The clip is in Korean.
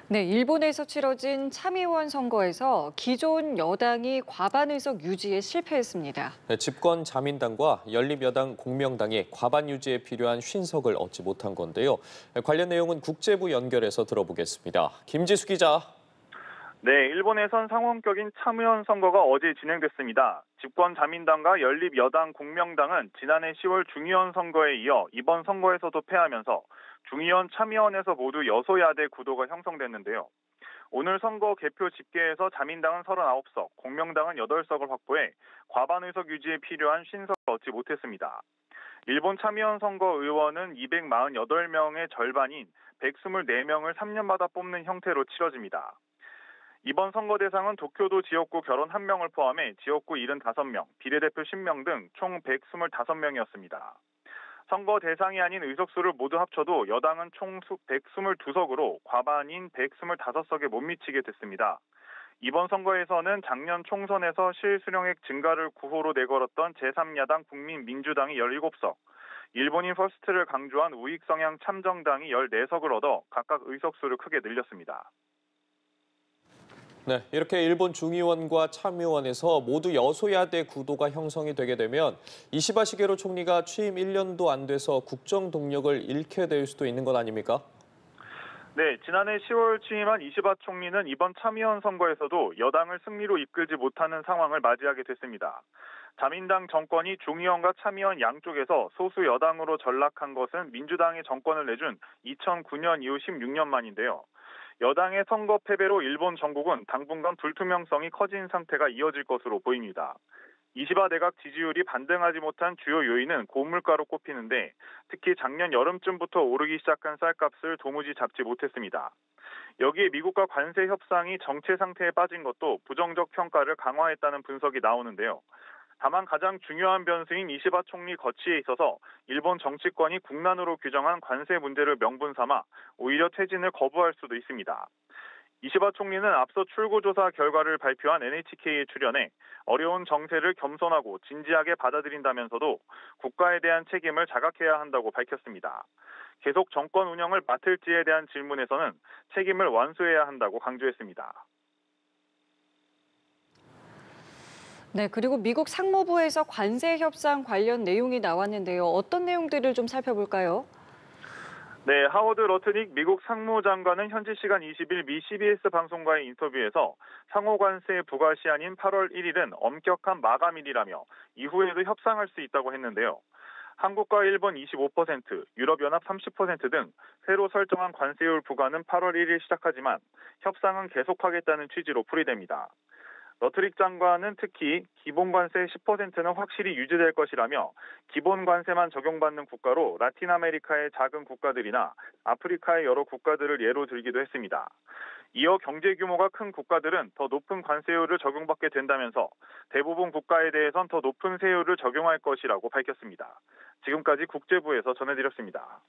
네, 일본에서 치러진 참의원 선거에서 기존 여당이 과반 의석 유지에 실패했습니다. 네, 집권 자민당과 연립여당 공명당이 과반 유지에 필요한 50석을 얻지 못한 건데요. 관련 내용은 국제부 연결해서 들어보겠습니다. 김지수 기자. 네, 일본에선 상원격인 참의원 선거가 어제 진행됐습니다. 집권 자민당과 연립여당 공명당은 지난해 10월 중의원 선거에 이어 이번 선거에서도 패하면서 중의원 참의원에서 모두 여소야대 구도가 형성됐는데요. 오늘 선거 개표 집계에서 자민당은 39석, 공명당은 8석을 확보해 과반 의석 유지에 필요한 50석을 얻지 못했습니다. 일본 참의원 선거 의원은 248명의 절반인 124명을 3년마다 뽑는 형태로 치러집니다. 이번 선거 대상은 도쿄도 지역구 결혼 1명을 포함해 지역구 75명, 비례대표 10명 등 총 125명이었습니다. 선거 대상이 아닌 의석수를 모두 합쳐도 여당은 총 122석으로 과반인 125석에 못 미치게 됐습니다. 이번 선거에서는 작년 총선에서 실수령액 증가를 구호로 내걸었던 제3야당 국민민주당이 17석, 일본인 퍼스트를 강조한 우익 성향 참정당이 14석을 얻어 각각 의석수를 크게 늘렸습니다. 네, 이렇게 일본 중의원과 참의원에서 모두 여소야대 구도가 형성이 되게 되면 이시바 시게루 총리가 취임 1년도 안 돼서 국정 동력을 잃게 될 수도 있는 것 아닙니까? 네, 지난해 10월 취임한 이시바 총리는 이번 참의원 선거에서도 여당을 승리로 이끌지 못하는 상황을 맞이하게 됐습니다. 자민당 정권이 중의원과 참의원 양쪽에서 소수 여당으로 전락한 것은 민주당이 정권을 내준 2009년 이후 16년 만인데요. 여당의 선거 패배로 일본 전국은 당분간 불투명성이 커진 상태가 이어질 것으로 보입니다. 이시바 내각 지지율이 반등하지 못한 주요 요인은 고물가로 꼽히는데 특히 작년 여름쯤부터 오르기 시작한 쌀값을 도무지 잡지 못했습니다. 여기에 미국과 관세 협상이 정체 상태에 빠진 것도 부정적 평가를 강화했다는 분석이 나오는데요. 다만 가장 중요한 변수인 이시바 총리 거취에 있어서 일본 정치권이 국난으로 규정한 관세 문제를 명분 삼아 오히려 퇴진을 거부할 수도 있습니다. 이시바 총리는 앞서 출구조사 결과를 발표한 NHK에 출연해 어려운 정세를 겸손하고 진지하게 받아들인다면서도 국가에 대한 책임을 자각해야 한다고 밝혔습니다. 계속 정권 운영을 맡을지에 대한 질문에서는 책임을 완수해야 한다고 강조했습니다. 네, 그리고 미국 상무부에서 관세 협상 관련 내용이 나왔는데요. 어떤 내용들을 좀 살펴볼까요? 네, 하워드 러트닉 미국 상무장관은 현지 시간 20일 미 CBS 방송과의 인터뷰에서 상호 관세 부과 시한인 8월 1일은 엄격한 마감일이라며 이후에도 협상할 수 있다고 했는데요. 한국과 일본 25%, 유럽연합 30% 등 새로 설정한 관세율 부과는 8월 1일 시작하지만 협상은 계속하겠다는 취지로 풀이됩니다. 러트릭 장관은 특히 기본관세 10%는 확실히 유지될 것이라며 기본관세만 적용받는 국가로 라틴 아메리카의 작은 국가들이나 아프리카의 여러 국가들을 예로 들기도 했습니다. 이어 경제 규모가 큰 국가들은 더 높은 관세율을 적용받게 된다면서 대부분 국가에 대해선 더 높은 세율을 적용할 것이라고 밝혔습니다. 지금까지 국제부에서 전해드렸습니다.